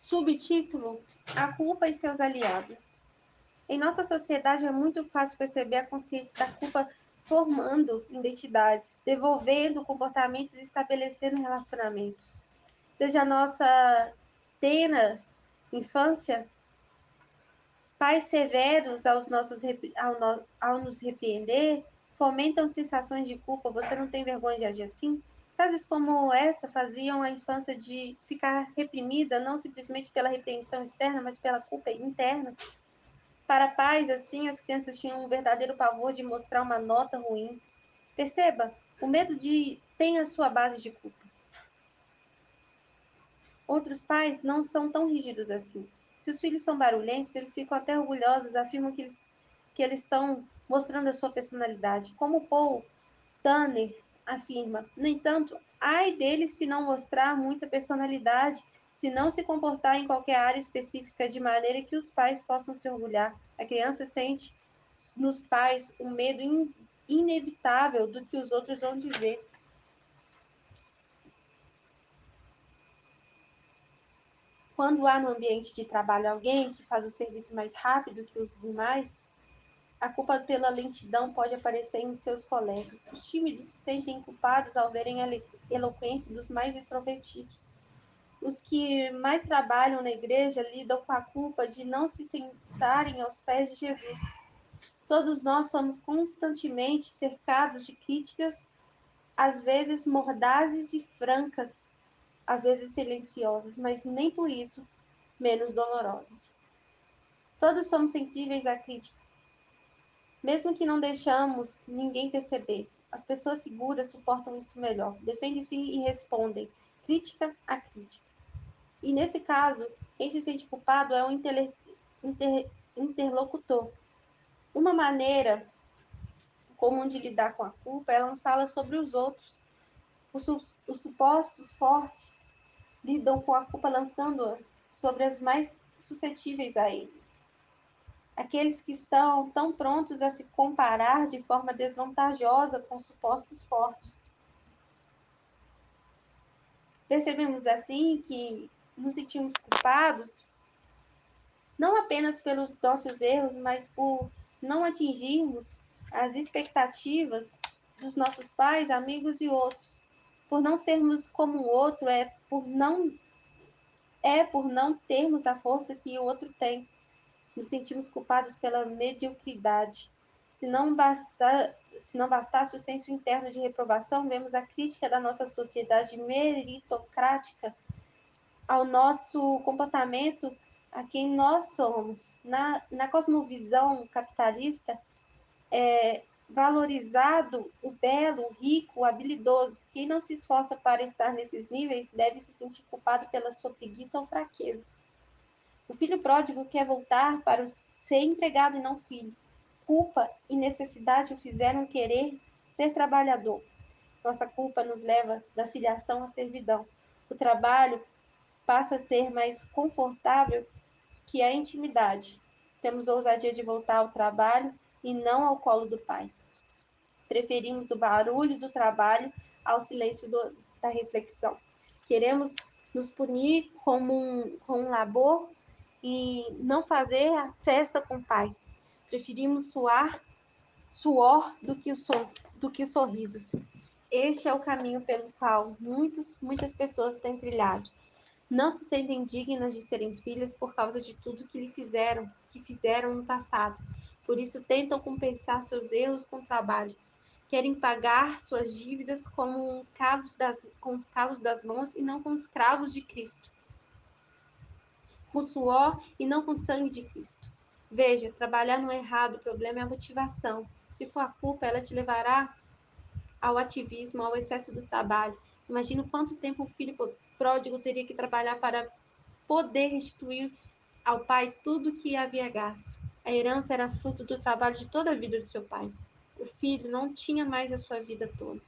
Subtítulo: A culpa e seus aliados. Em nossa sociedade é muito fácil perceber a consciência da culpa formando identidades, devolvendo comportamentos e estabelecendo relacionamentos. Desde a nossa tenra infância, pais severos ao nos repreender fomentam sensações de culpa. Você não tem vergonha de agir assim? Frases como essa faziam a infância de ficar reprimida, não simplesmente pela repreensão externa, mas pela culpa interna. Para pais, assim, as crianças tinham um verdadeiro pavor de mostrar uma nota ruim. Perceba, o medo tem a sua base de culpa. Outros pais não são tão rígidos assim. Se os filhos são barulhentos, eles ficam até orgulhosos, afirmam que eles estão mostrando a sua personalidade. Como Paul Tanner afirma. No entanto, ai dele se não mostrar muita personalidade, se não se comportar em qualquer área específica de maneira que os pais possam se orgulhar. A criança sente nos pais um medo inevitável do que os outros vão dizer. Quando há no ambiente de trabalho alguém que faz o serviço mais rápido que os demais, a culpa pela lentidão pode aparecer em seus colegas. Os tímidos se sentem culpados ao verem a eloquência dos mais extrovertidos. Os que mais trabalham na igreja lidam com a culpa de não se sentarem aos pés de Jesus. Todos nós somos constantemente cercados de críticas, às vezes mordazes e francas, às vezes silenciosas, mas nem por isso menos dolorosas. Todos somos sensíveis à crítica, mesmo que não deixamos ninguém perceber. As pessoas seguras suportam isso melhor, defendem-se e respondem crítica a crítica. E nesse caso, quem se sente culpado é o interlocutor. Uma maneira comum de lidar com a culpa é lançá-la sobre os outros. Os supostos fortes lidam com a culpa lançando-a sobre as mais suscetíveis a ele. Aqueles que estão tão prontos a se comparar de forma desvantajosa com os supostos fortes. Percebemos assim que nos sentimos culpados não apenas pelos nossos erros, mas por não atingirmos as expectativas dos nossos pais, amigos e outros. Por não sermos como o outro, por não termos a força que o outro tem. Nos sentimos culpados pela mediocridade. Se não bastasse o senso interno de reprovação, vemos a crítica da nossa sociedade meritocrática ao nosso comportamento, a quem nós somos. Na cosmovisão capitalista, é valorizado o belo, o rico, o habilidoso. Quem não se esforça para estar nesses níveis deve se sentir culpado pela sua preguiça ou fraqueza. O filho pródigo quer voltar para o ser empregado e não filho. Culpa e necessidade o fizeram querer ser trabalhador. Nossa culpa nos leva da filiação à servidão. O trabalho passa a ser mais confortável que a intimidade. Temos ousadia de voltar ao trabalho e não ao colo do pai. Preferimos o barulho do trabalho ao silêncio da reflexão. Queremos nos punir com um labor e não fazer a festa com o pai. Preferimos suor do que sorrisos. Este é o caminho pelo qual muitas pessoas têm trilhado. Não se sentem dignas de serem filhas por causa de tudo que fizeram no passado. Por isso tentam compensar seus erros com trabalho. Querem pagar suas dívidas com os cavos das mãos e não com os cravos de Cristo. Com suor e não com sangue de Cristo. Veja, trabalhar não é errado, o problema é a motivação. Se for a culpa, ela te levará ao ativismo, ao excesso do trabalho. Imagina quanto tempo o filho pródigo teria que trabalhar para poder restituir ao pai tudo o que havia gasto. A herança era fruto do trabalho de toda a vida de seu pai. O filho não tinha mais a sua vida toda.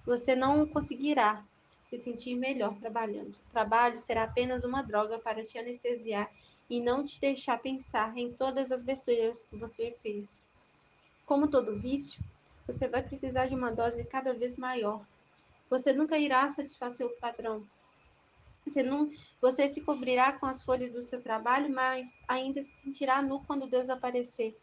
Você não conseguirá se sentir melhor trabalhando. O trabalho será apenas uma droga para te anestesiar e não te deixar pensar em todas as besteiras que você fez. Como todo vício, você vai precisar de uma dose cada vez maior. Você nunca irá satisfazer o padrão. Você se cobrirá com as folhas do seu trabalho, mas ainda se sentirá nu quando Deus aparecer.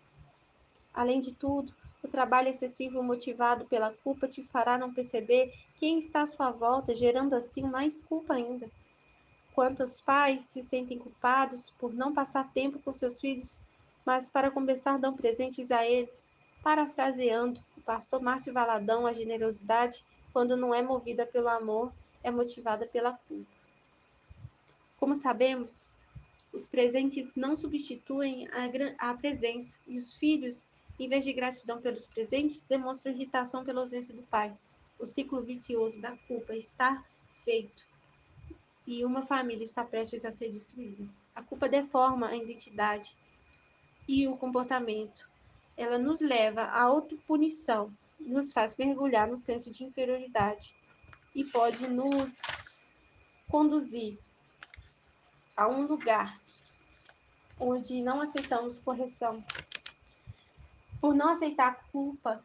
Além de tudo, o trabalho excessivo motivado pela culpa te fará não perceber quem está à sua volta, gerando assim mais culpa ainda. Quantos pais se sentem culpados por não passar tempo com seus filhos, mas para compensar dão presentes a eles? Parafraseando o pastor Márcio Valadão, a generosidade, quando não é movida pelo amor, é motivada pela culpa. Como sabemos, os presentes não substituem a presença, e os filhos, em vez de gratidão pelos presentes, demonstram irritação pela ausência do pai. O ciclo vicioso da culpa está feito e uma família está prestes a ser destruída. A culpa deforma a identidade e o comportamento. Ela nos leva à autopunição, nos faz mergulhar no senso de inferioridade e pode nos conduzir a um lugar onde não aceitamos correção. Por não aceitar a culpa,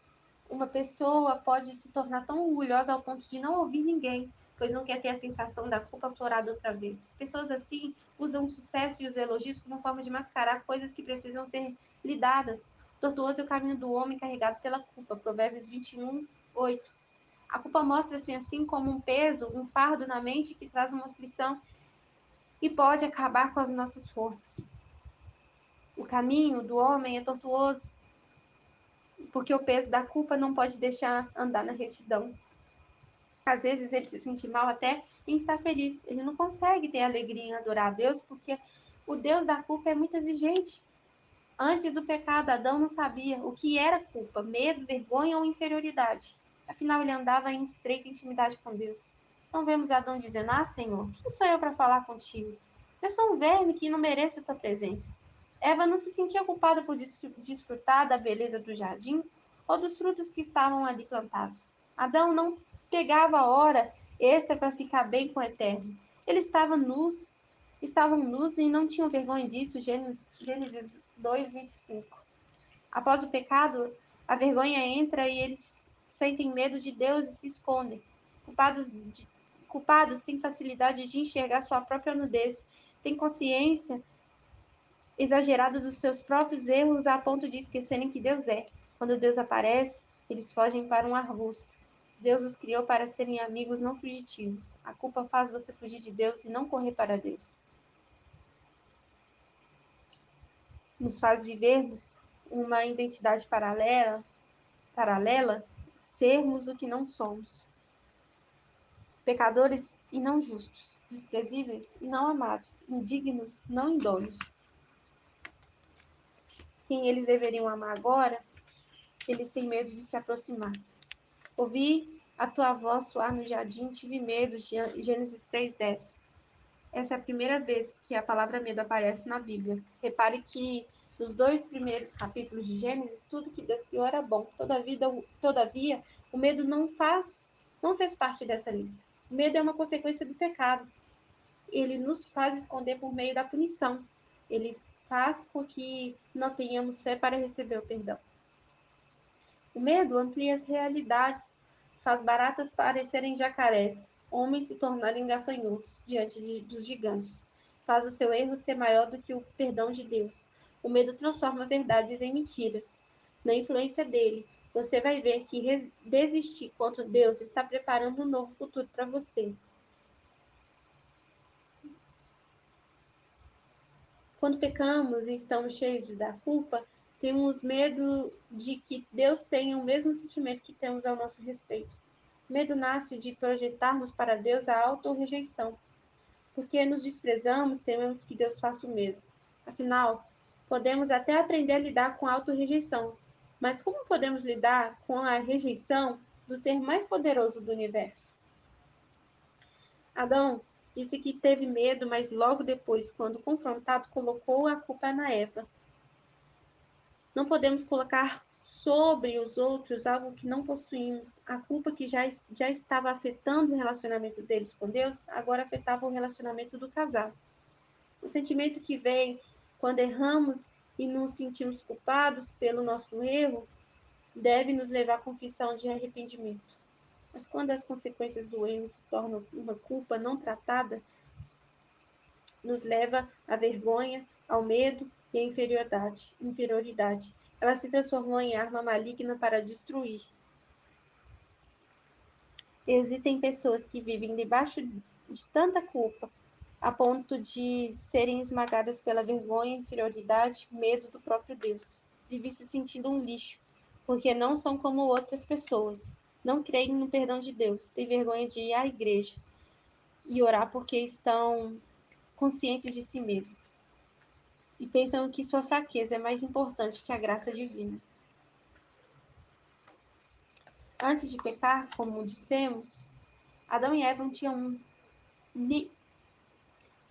uma pessoa pode se tornar tão orgulhosa ao ponto de não ouvir ninguém, pois não quer ter a sensação da culpa aflorada outra vez. Pessoas assim usam o sucesso e os elogios como forma de mascarar coisas que precisam ser lidadas. Tortuoso é o caminho do homem carregado pela culpa. Provérbios 21, 8. A culpa mostra-se assim como um peso, um fardo na mente que traz uma aflição e pode acabar com as nossas forças. O caminho do homem é tortuoso, porque o peso da culpa não pode deixar andar na retidão. Às vezes ele se sente mal até em estar feliz. Ele não consegue ter alegria em adorar a Deus, porque o Deus da culpa é muito exigente. Antes do pecado, Adão não sabia o que era culpa, medo, vergonha ou inferioridade. Afinal, ele andava em estreita intimidade com Deus. Não vemos Adão dizendo: Ah, Senhor, quem sou eu para falar contigo? Eu sou um verme que não mereço a tua presença. Eva não se sentia culpada por desfrutar da beleza do jardim ou dos frutos que estavam ali plantados. Adão não pegava a hora extra para ficar bem com o Eterno. Eles estavam nus e não tinham vergonha disso. Gênesis 2, 25. Após o pecado, a vergonha entra e eles sentem medo de Deus e se escondem. Culpados têm facilidade de enxergar sua própria nudez, têm consciência exagerada dos seus próprios erros a ponto de esquecerem que Deus é. Quando Deus aparece, eles fogem para um arbusto. Deus os criou para serem amigos não fugitivos. A culpa faz você fugir de Deus e não correr para Deus. Nos faz vivermos uma identidade paralela, sermos o que não somos. Pecadores e não justos, desprezíveis e não amados, indignos, não idôneos. Quem eles deveriam amar agora, eles têm medo de se aproximar. Ouvi a tua voz soar no jardim, tive medo. Gênesis 3:10. Essa é a primeira vez que a palavra medo aparece na Bíblia. Repare que nos 2 primeiros capítulos de Gênesis, tudo que Deus criou era bom. Todavia, o medo não fez parte dessa lista. O medo é uma consequência do pecado. Ele nos faz esconder por meio da punição. Ele faz com que não tenhamos fé para receber o perdão. O medo amplia as realidades, faz baratas parecerem jacarés, homens se tornarem gafanhotos diante dos gigantes. Faz o seu erro ser maior do que o perdão de Deus. O medo transforma verdades em mentiras. Na influência dele, você vai ver que desistir contra Deus está preparando um novo futuro para você. Quando pecamos e estamos cheios da culpa, temos medo de que Deus tenha o mesmo sentimento que temos ao nosso respeito. Medo nasce de projetarmos para Deus a auto-rejeição. Porque nos desprezamos, tememos que Deus faça o mesmo. Afinal, podemos até aprender a lidar com a auto-rejeição, mas como podemos lidar com a rejeição do ser mais poderoso do universo? Adão disse que teve medo, mas logo depois, quando confrontado, colocou a culpa na Eva. Não podemos colocar sobre os outros algo que não possuímos. A culpa que já estava afetando o relacionamento deles com Deus, agora afetava o relacionamento do casal. O sentimento que vem quando erramos e nos sentimos culpados pelo nosso erro deve nos levar à confissão de arrependimento. Mas quando as consequências do erro se tornam uma culpa não tratada, nos leva à vergonha, ao medo e à inferioridade. Ela se transformou em arma maligna para destruir. Existem pessoas que vivem debaixo de tanta culpa, a ponto de serem esmagadas pela vergonha, inferioridade, medo do próprio Deus. Vivem se sentindo um lixo, porque não são como outras pessoas. Não creem no perdão de Deus, têm vergonha de ir à igreja e orar porque estão conscientes de si mesmos e pensam que sua fraqueza é mais importante que a graça divina. Antes de pecar, como dissemos, Adão e Eva não tinham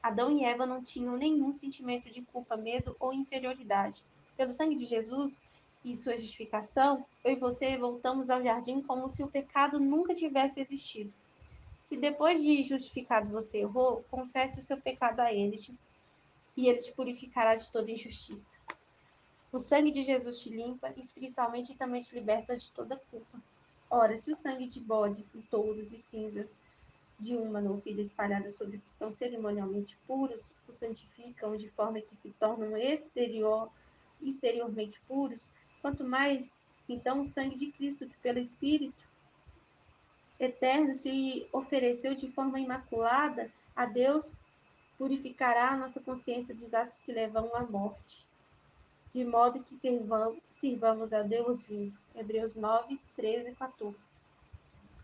Adão e Eva não tinham nenhum sentimento de culpa, medo ou inferioridade. Pelo sangue de Jesus e sua justificação, eu e você voltamos ao jardim como se o pecado nunca tivesse existido. Se depois de justificado você errou, confesse o seu pecado a ele e ele te purificará de toda injustiça. O sangue de Jesus te limpa espiritualmente e também te liberta de toda culpa. Ora, se o sangue de bodes e touros e cinzas de uma novilha espalhada sobre que estão cerimonialmente puros, os santificam de forma que se tornam exteriormente puros, quanto mais, então, o sangue de Cristo, que pelo Espírito eterno se ofereceu de forma imaculada a Deus, purificará a nossa consciência dos atos que levam à morte, de modo que sirvamos a Deus vivo. Hebreus 9, 13 e 14.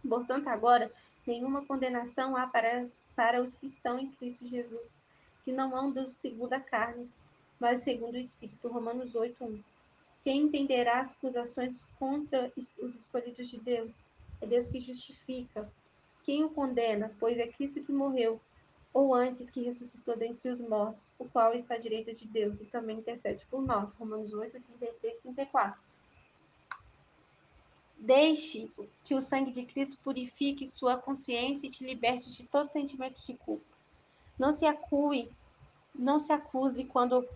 Portanto, agora, nenhuma condenação há para os que estão em Cristo Jesus, que não andam segundo a carne, mas segundo o Espírito. Romanos 8, 1. Quem entenderá as acusações contra os escolhidos de Deus? É Deus que justifica. Quem o condena? Pois é Cristo que morreu, ou antes que ressuscitou dentre os mortos, o qual está à direita de Deus e também intercede por nós. Romanos 8, 33 e 34. Deixe que o sangue de Cristo purifique sua consciência e te liberte de todo sentimento de culpa. Não se acuse quando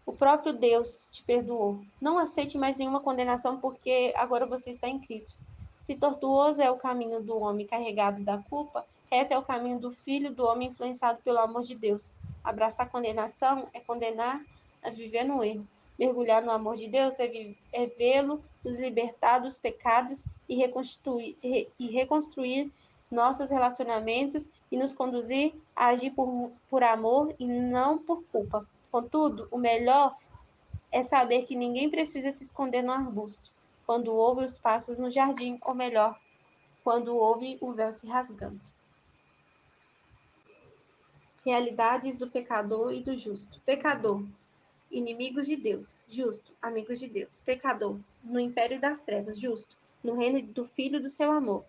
o próprio Deus te perdoou. Não aceite mais nenhuma condenação porque agora você está em Cristo. Se tortuoso é o caminho do homem carregado da culpa, reto é o caminho do filho do homem influenciado pelo amor de Deus. Abraçar a condenação é condenar a viver no erro. Mergulhar no amor de Deus é vê-lo nos libertar dos pecados e reconstruir nossos relacionamentos e nos conduzir a agir por amor e não por culpa. Contudo, o melhor é saber que ninguém precisa se esconder no arbusto, quando ouve os passos no jardim, ou melhor, quando ouve o véu se rasgando. Realidades do pecador e do justo. Pecador, inimigos de Deus. Justo, amigos de Deus. Pecador, no império das trevas. Justo, no reino do Filho do seu amor.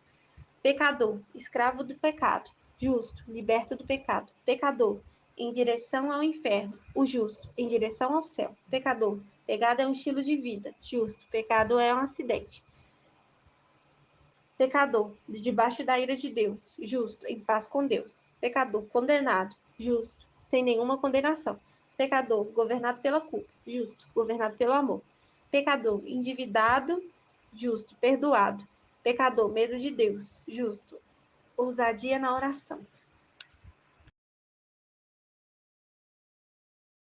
Pecador, escravo do pecado. Justo, liberto do pecado. Pecador, em direção ao inferno. O justo, em direção ao céu. Pecador, pecado é um estilo de vida. Justo, pecado é um acidente. Pecador, debaixo da ira de Deus. Justo, em paz com Deus. Pecador, condenado. Justo, sem nenhuma condenação. Pecador, governado pela culpa. Justo, governado pelo amor. Pecador, endividado. Justo, perdoado. Pecador, medo de Deus. Justo, ousadia na oração.